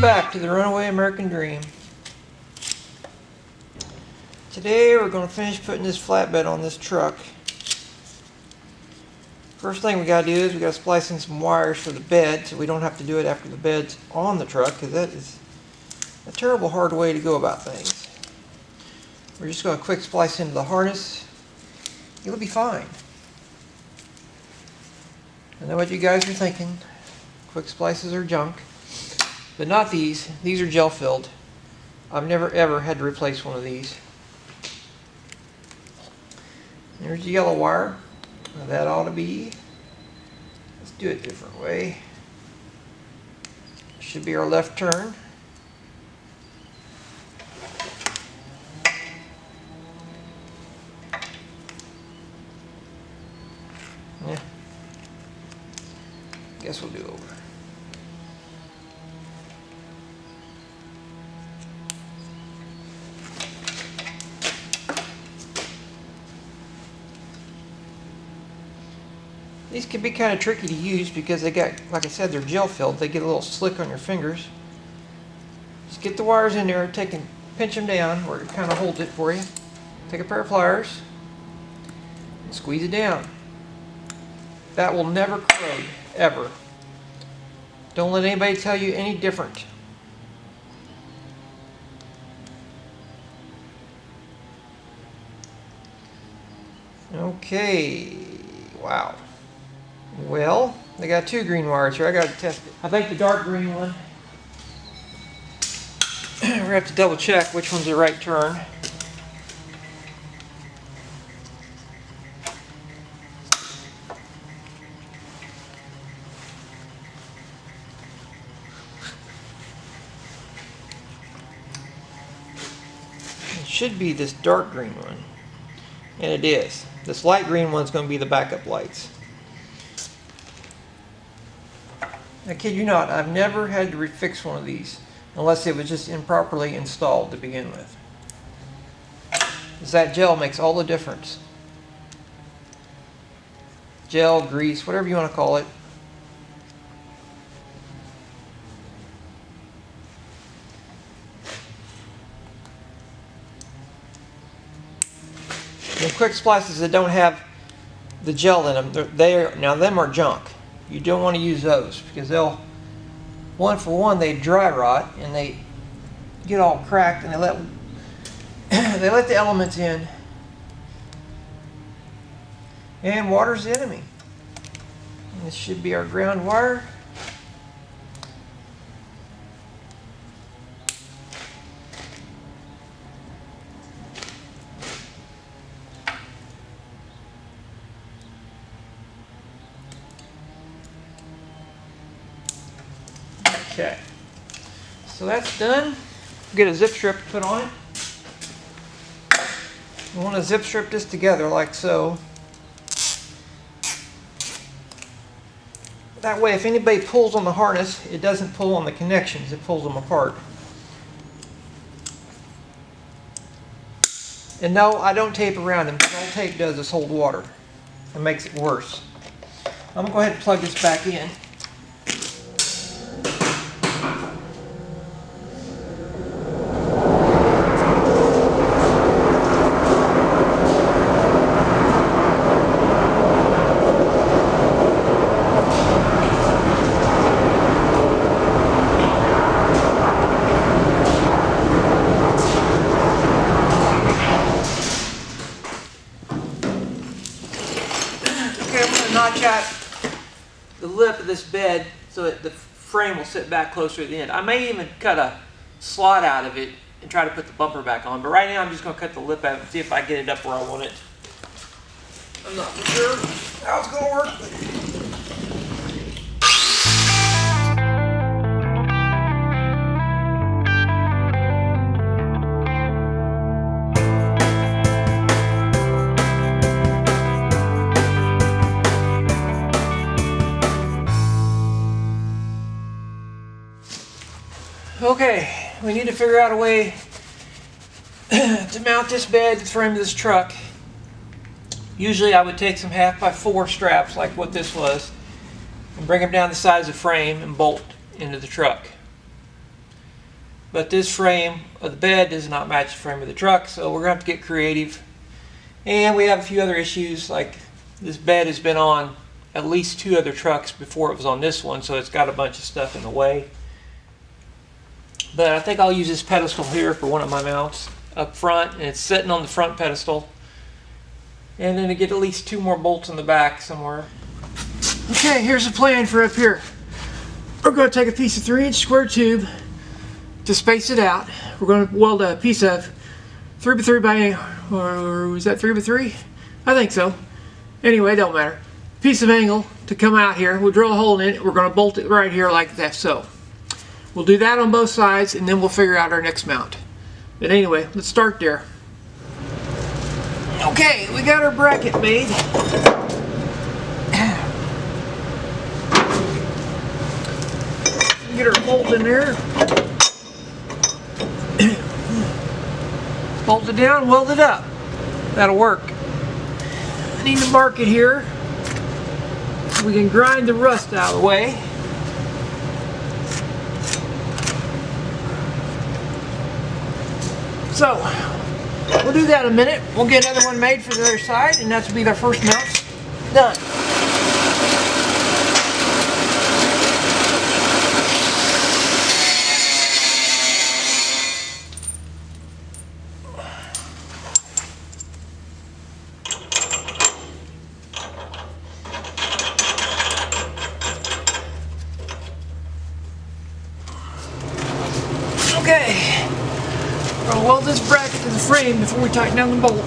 back to the Runaway American Dream. Today we're going to finish putting this flatbed on this truck. First thing we got to do is we got to splice in some wires for the bed so we don't have to do it after the bed's on the truck, because that is a terrible hard way to go about things. We're just going to quick splice into the harness. It'll be fine. I know what you guys are thinking. Quick splices are junk. But not these. These are gel filled. I've never ever had to replace one of these. There's the yellow wire. Now that ought to be. Let's do it a different way. Should be our left turn. Yeah. Guess we'll do over. These can be kind of tricky to use because they got, like I said, they're gel filled. They get a little slick on your fingers. Just get the wires in there, pinch them down where it kind of holds it for you. Take a pair of pliers and squeeze it down. That will never corrode, ever. Don't let anybody tell you any different. Okay, wow. Well, they got two green wires here. I got to test it. I think the dark green one, we're going to have to double check which one's the right turn. It should be this dark green one, and it is. This light green one's going to be the backup lights. I kid you not, I've never had to refix one of these unless it was just improperly installed to begin with. Because that gel makes all the difference. Gel, grease, whatever you want to call it. The quick splices that don't have the gel in them, now them are junk. You don't want to use those because they'll, one for one, they dry rot and they get all cracked, and they let the elements in, and water's the enemy. And this should be our ground wire. Okay, so that's done. Get a zip strip to put on it. We want to zip strip this together like so. That way if anybody pulls on the harness, it doesn't pull on the connections, it pulls them apart. And no, I don't tape around them, because all tape does is hold water. It makes it worse. I'm going to go ahead and plug this back in. Notch out the lip of this bed so that the frame will sit back closer to the end. I may even cut a slot out of it and try to put the bumper back on, but right now I'm just going to cut the lip out and see if I get it up where I want it. I'm not sure how it's going to work. Okay, we need to figure out a way to mount this bed to the frame of this truck. Usually I would take some 1/2x4 straps like what this was and bring them down the sides of the frame and bolt into the truck. But this frame of the bed does not match the frame of the truck, so we're going to have to get creative. And we have a few other issues, like this bed has been on at least 2 other trucks before it was on this one, so it's got a bunch of stuff in the way. But I think I'll use this pedestal here for one of my mounts up front, and it's sitting on the front pedestal. And then to get at least 2 more bolts in the back somewhere. Okay, here's the plan for up here. We're going to take a piece of 3-inch square tube to space it out. We're going to weld a piece of 3x3 by, or was that 3x3? I think so. Anyway, it don't matter. Piece of angle to come out here. We'll drill a hole in it. We're going to bolt it right here like that. So we'll do that on both sides, and then we'll figure out our next mount. But anyway, let's start there. Okay, we got our bracket made. Get our bolt in there. Bolt it down, weld it up. That'll work. I need to mark it here. We can grind the rust out of the way. So, we'll do that in a minute. We'll get another one made for the other side, and that's will be their first mount. Done. Okay, we're going to weld this bracket to the frame before we tighten down the bolt.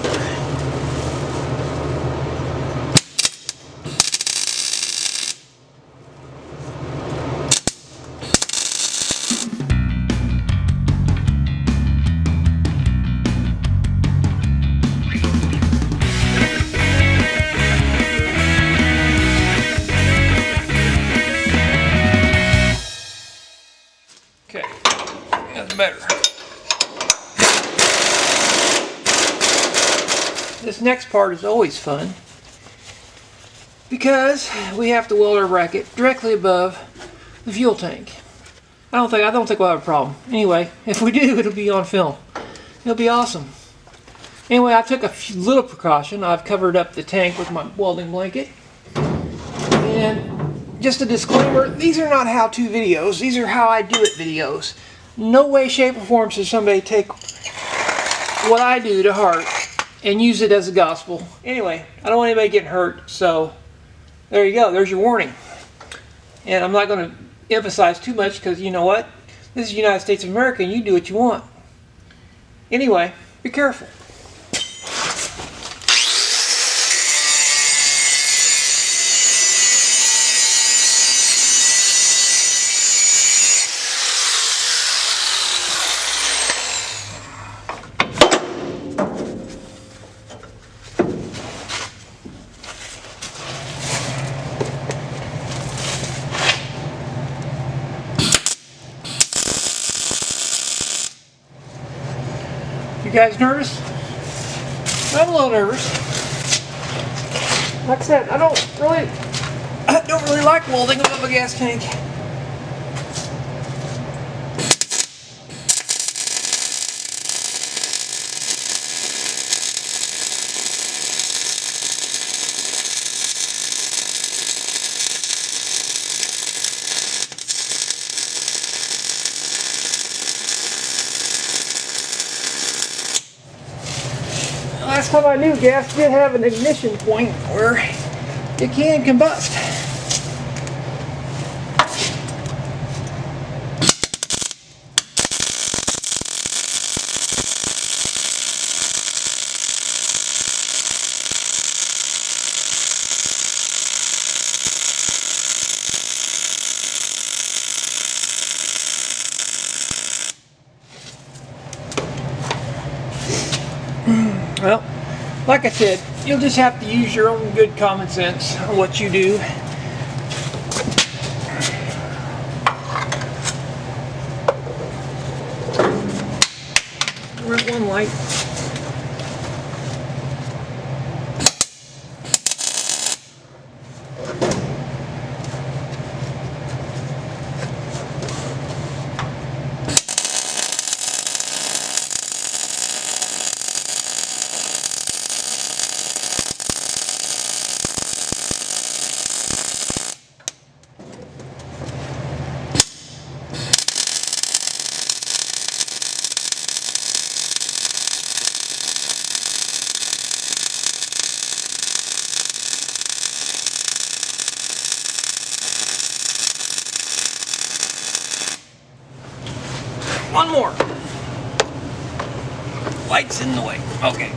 Okay, that's better. This next part is always fun because we have to weld our bracket directly above the fuel tank. I don't think we'll have a problem. Anyway, if we do, it'll be on film. It'll be awesome. Anyway, I took a little precaution. I've covered up the tank with my welding blanket. And just a disclaimer, these are not how-to videos. These are how I do it videos. No way, shape, or form should somebody take what I do to heart and use it as a gospel. Anyway, I don't want anybody getting hurt, so there you go. There's your warning. And I'm not going to emphasize too much because you know what? This is the United States of America and you do what you want. Anyway, be careful. You guys nervous? I'm a little nervous. Like I said, I don't really like welding above a gas tank. Last time I knew, gas did have an ignition point where it can combust. Well, like I said, you'll just have to use your own good common sense on what you do. We're at one light. One more. Light's in the way. Okay.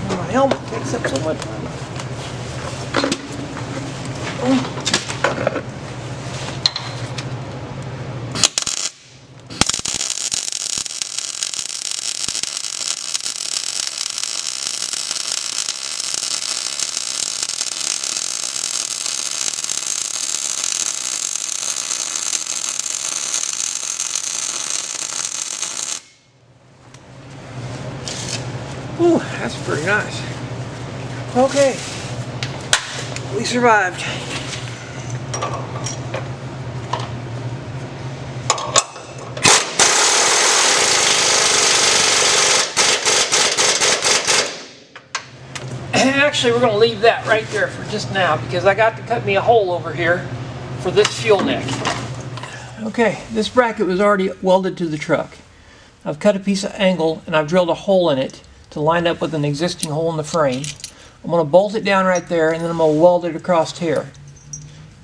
My helmet takes up so much time. Ooh, that's pretty nice. Okay, we survived. Actually, we're going to leave that right there for just now because I got to cut me a hole over here for this fuel neck. Okay, this bracket was already welded to the truck. I've cut a piece of angle and I've drilled a hole in it to line up with an existing hole in the frame. I'm going to bolt it down right there and then I'm going to weld it across here.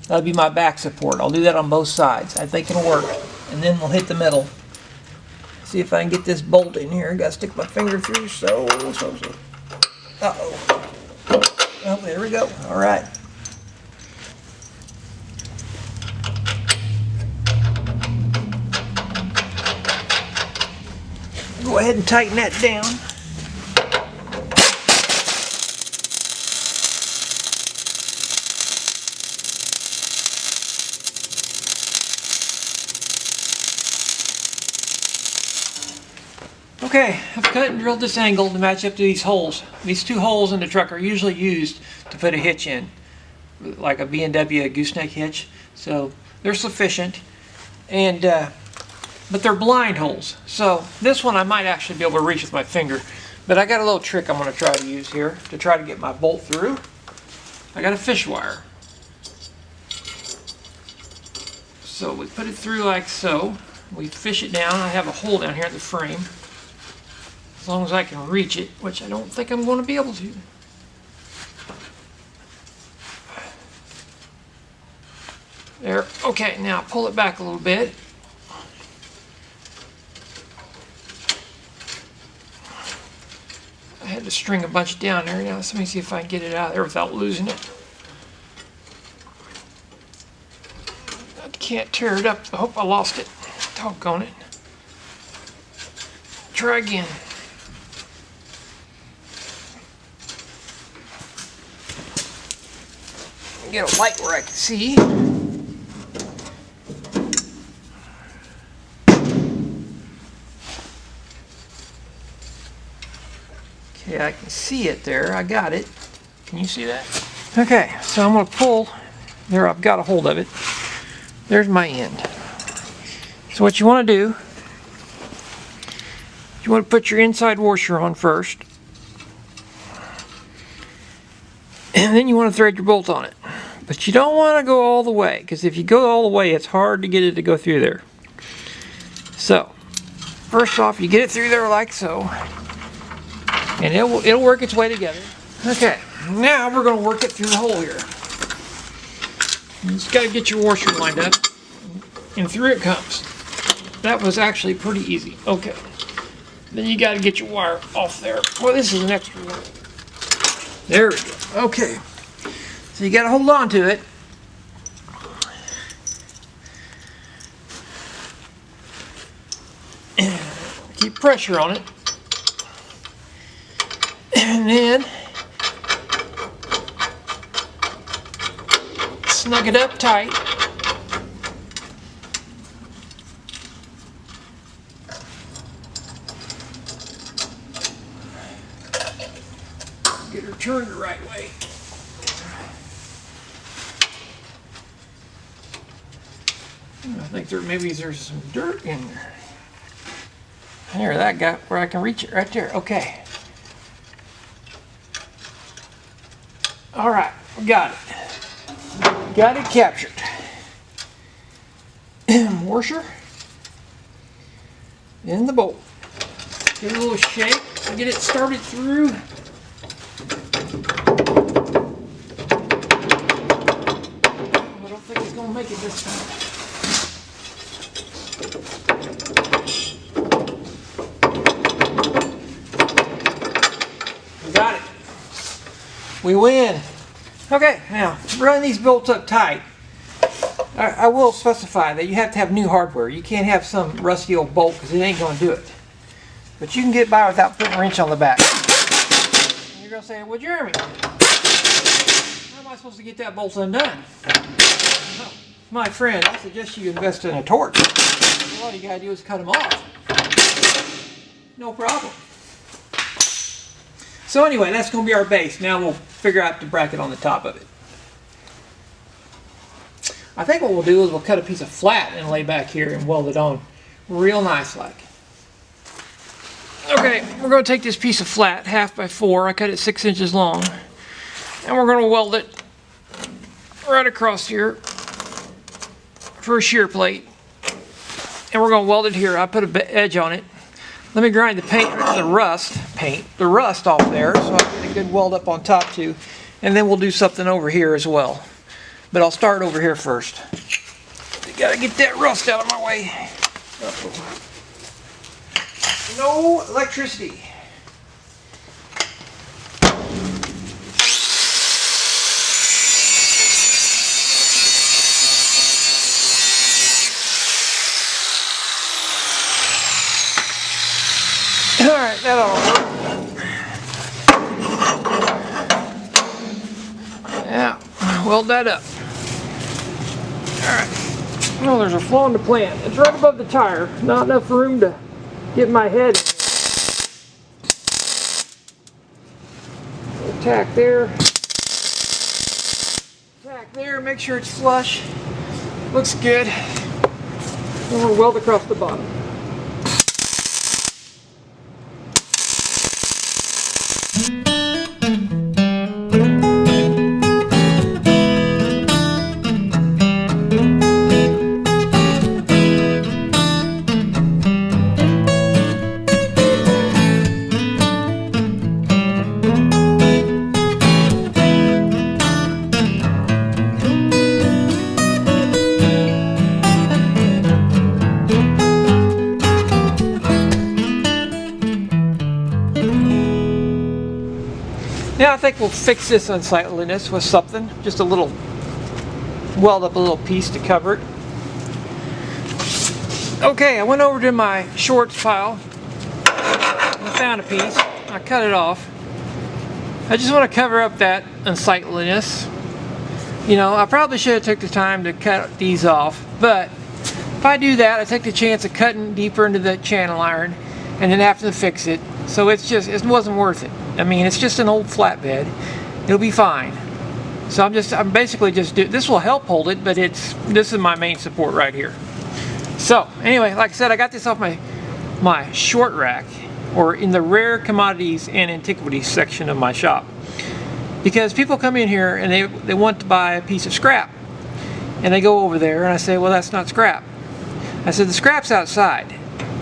That'll be my back support. I'll do that on both sides. I think it'll work. And then we'll hit the middle. See if I can get this bolt in here. Got to stick my finger through. So. Uh-oh. Oh, there we go. All right. Go ahead and tighten that down. Okay, I've cut and drilled this angle to match up to these holes. These two holes in the truck are usually used to put a hitch in, like a B&W gooseneck hitch. So they're sufficient, and but they're blind holes. So this one I might actually be able to reach with my finger. But I got a little trick I'm going to try to use here to try to get my bolt through. I got a fish wire. So we put it through like so. We fish it down. I have a hole down here at the frame. As long as I can reach it, which I don't think I'm going to be able to. There. Okay, now pull it back a little bit. I had to string a bunch down there. Now let me see if I can get it out of there without losing it. I can't tear it up. I hope I lost it. Doggone it. Try again. Get a light where I can see. Okay, I can see it there. I got it. Can you see that? Okay, so I'm going to pull. There, I've got a hold of it. There's my end. So what you want to do, you want to put your inside washer on first. And then you want to thread your bolt on it. But you don't want to go all the way, because if you go all the way, it's hard to get it to go through there. So, first off, you get it through there like so. And it'll work its way together. Okay, now we're going to work it through the hole here. You just got to get your washer lined up. And through it comes. That was actually pretty easy. Okay. Then you got to get your wire off there. Well, this is an extra one. There we go. Okay. So you got to hold on to it. Keep pressure on it. And then snug it up tight. Get her turned the right way. I think there's some dirt in there. There, that got where I can reach it right there. Okay. All right, we got it. Got it captured. Washer. In the bolt. Give it a little shake. Get it started through. I don't think it's going to make it this time. We win. Okay, now run these bolts up tight. I will specify that you have to have new hardware. You can't have some rusty old bolt because it ain't going to do it. But you can get by without putting a wrench on the back. And you're going to say, well, Jeremy, how am I supposed to get that bolt undone? Well, my friend, I suggest you invest in a torch. All you got to do is cut them off. No problem. So anyway, that's going to be our base. Now we'll figure out the bracket on the top of it. I think what we'll do is we'll cut a piece of flat and lay back here and weld it on real nice like. Okay, we're going to take this piece of flat, 1/2 by 4. I cut it 6 inches long. And we're going to weld it right across here for a shear plate. And we're going to weld it here. I put an edge on it. Let me grind the rust off there so I get a good weld up on top too. And then we'll do something over here as well. But I'll start over here first. You gotta get that rust out of my way. Uh-oh. No electricity. Alright, that ought to work. Yeah, weld that up. Alright. Oh, there's a flaw in the plant. It's right above the tire. Not enough room to get my head in. Tack there. Tack there. Make sure it's flush. Looks good. And we'll weld across the bottom. Now I think we'll fix this unsightliness with something, just a little, weld up a little piece to cover it. Okay, I went over to my shorts pile and I found a piece. I cut it off. I just want to cover up that unsightliness. You know, I probably should have took the time to cut these off, but if I do that, I take the chance of cutting deeper into the channel iron and then having to fix it. So it wasn't worth it. I mean, it's just an old flatbed. It'll be fine. So I'm basically just this will help hold it, but this is my main support right here. So anyway, like I said, I got this off my short rack, or in the rare commodities and antiquities section of my shop, because people come in here and they want to buy a piece of scrap, and they go over there and I say, well, that's not scrap. I said, the scrap's outside.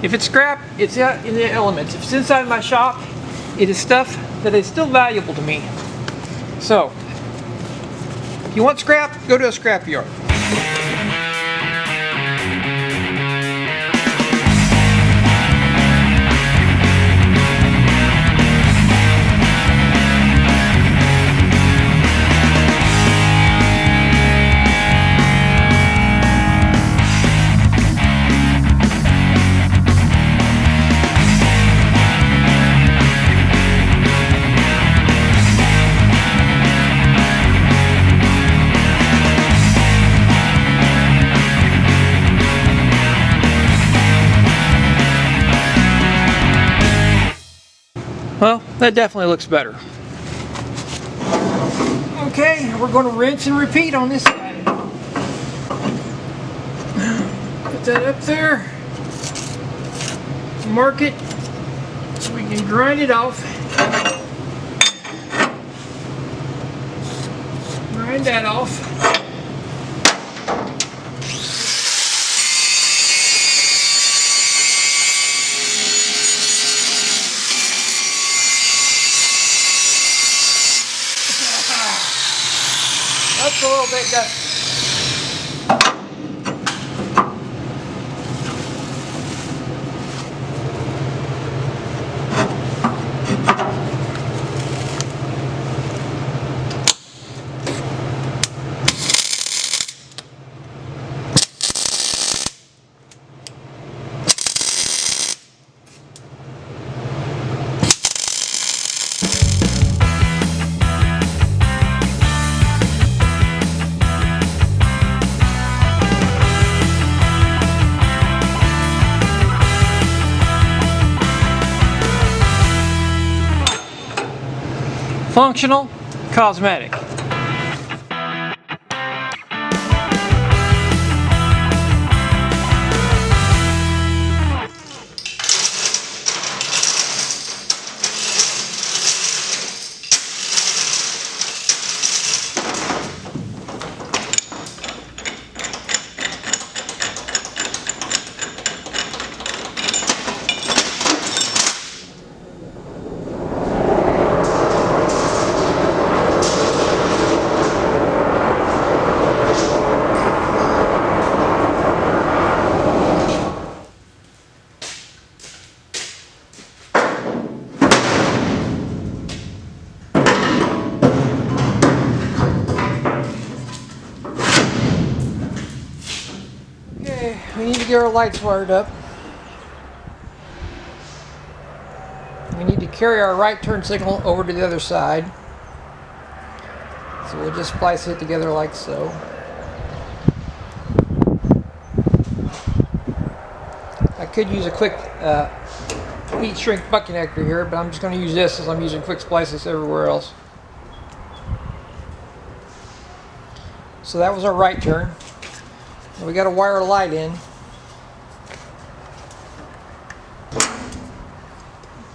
If it's scrap, it's out in the elements. If it's inside my shop, it is stuff that is still valuable to me. So, if you want scrap, go to a scrap yard. Well, that definitely looks better. Okay, we're going to rinse and repeat on this side. Put that up there. Mark it so we can grind it off. Grind that off. That's a little bit dusty. Functional, cosmetic. Okay, we need to get our lights wired up. We need to carry our right turn signal over to the other side. So we'll just splice it together like so. I could use a quick heat shrink butt connector here, but I'm just going to use this as I'm using quick splices everywhere else. So that was our right turn. Now we got to wire a light in.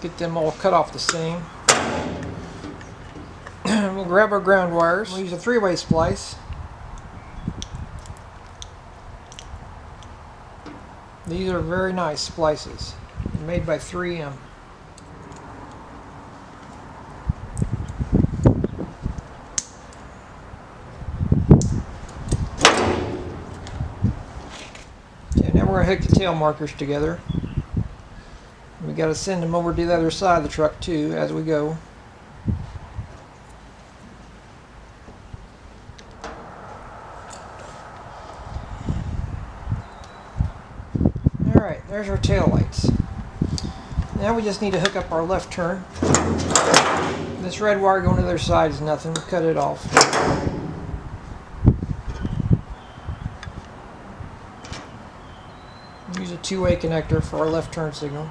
Get them all cut off the seam. We'll grab our ground wires. We'll use a three-way splice. These are very nice splices, made by 3M. Okay, now we're going to hook the tail markers together. We got to send them over to the other side of the truck too as we go. Alright, there's our tail lights. Now we just need to hook up our left turn. This red wire going to the other side is nothing. Cut it off. Use a two-way connector for our left turn signal.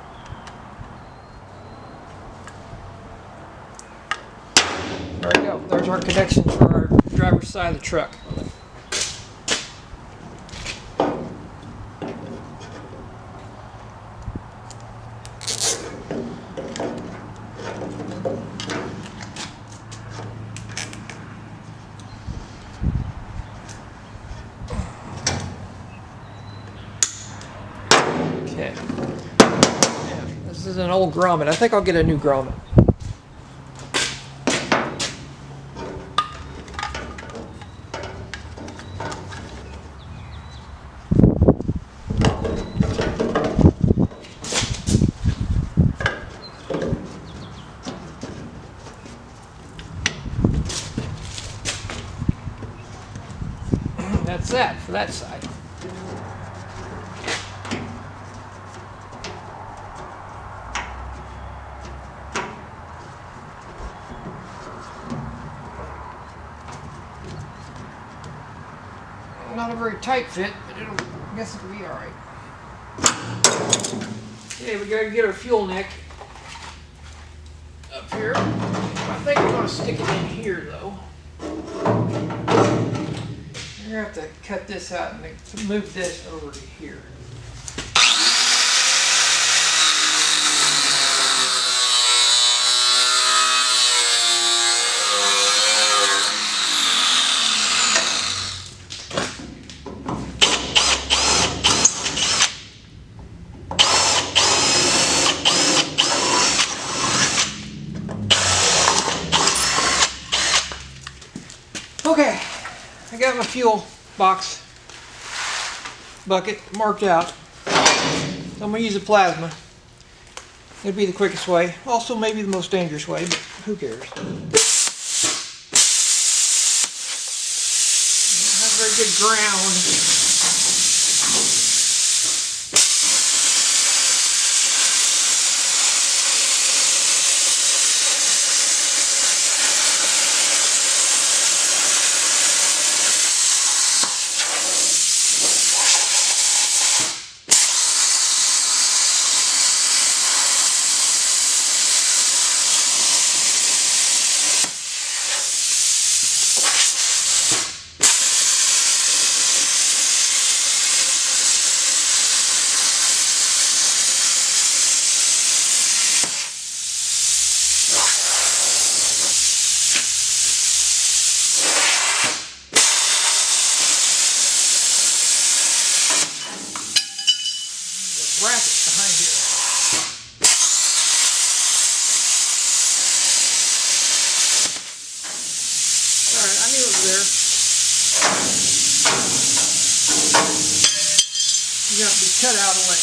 There we go. There's our connections for our driver's side of the truck. Okay. Yeah, this is an old grommet. I think I'll get a new grommet. That's that for that side. Not a very tight fit, but I guess it'll be alright. Okay, we gotta get our fuel neck up here. I think we're gonna stick it in here though. You're gonna have to cut this out and move this over to here. Okay, I got my fuel box bucket marked out. So I'm going to use a plasma. It'd be the quickest way. Also maybe the most dangerous way, but who cares? I don't have very good ground. there. You have to be cut out of the way.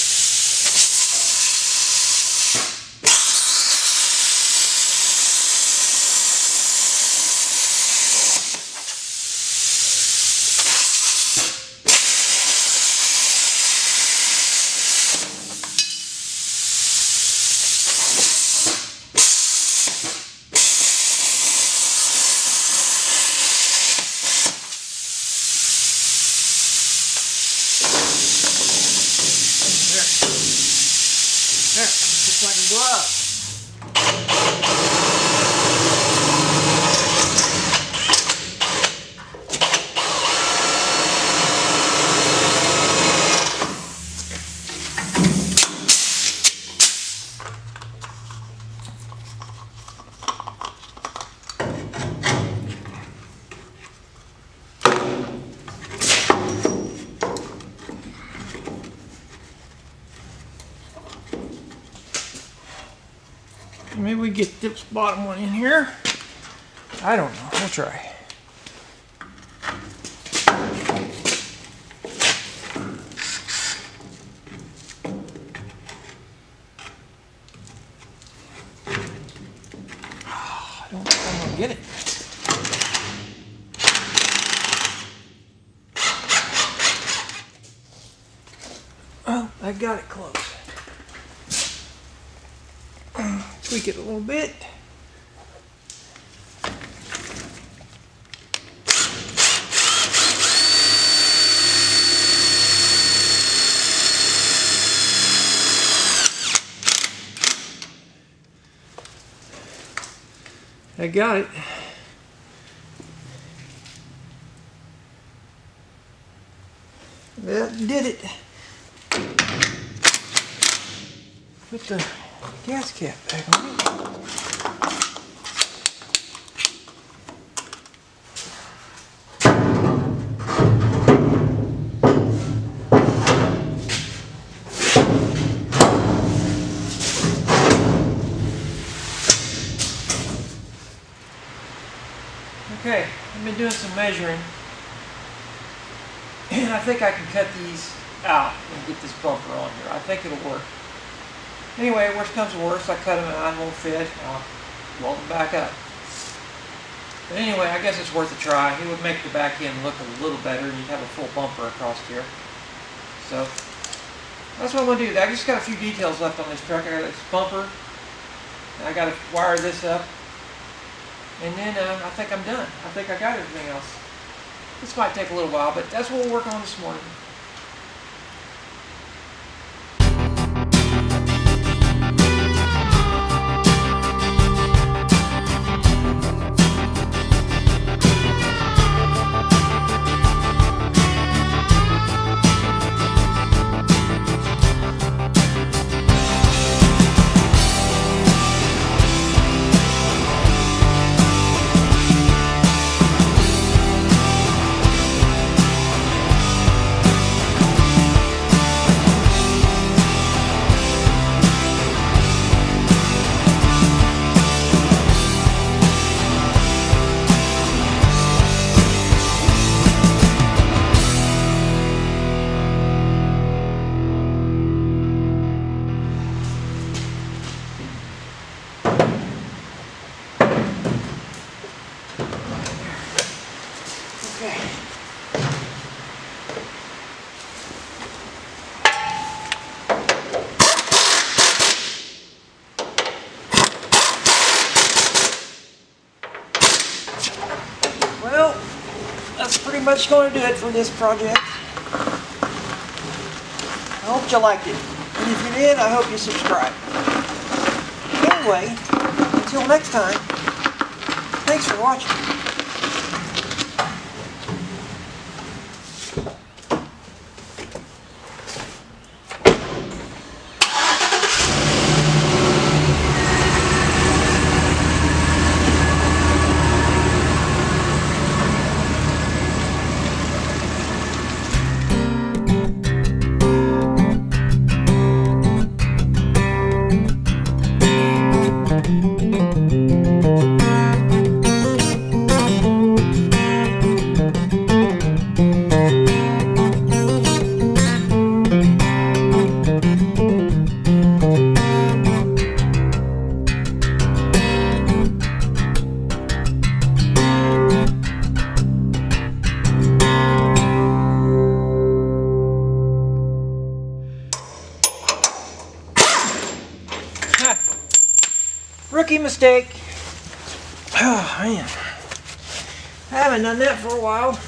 There, just like a glove. Maybe we get this bottom one in here. I don't know. We'll try. I don't think I'm gonna get it. Oh, I got it close. Tweak it a little bit. I got it. That did it. Put the gas cap back on it. Okay, I've been doing some measuring, and I think I can cut these out and get this bumper on here. I think it'll work. Anyway, worst comes to worst, I cut them out, it won't fit, I'll weld them back up. But anyway, I guess it's worth a try. It would make the back end look a little better, and you'd have a full bumper across here. So, that's what I'm going to do. I just got a few details left on this truck. I got this bumper, and I got to wire this up. And then I think I'm done. I think I got everything else. This might take a little while, but that's what we'll work on this morning. Okay. Well, that's pretty much going to do it for this project. I hope you liked it. And if you did, I hope you subscribe. Anyway, until next time, thanks for watching. Rookie mistake. Oh man, I haven't done that for a while.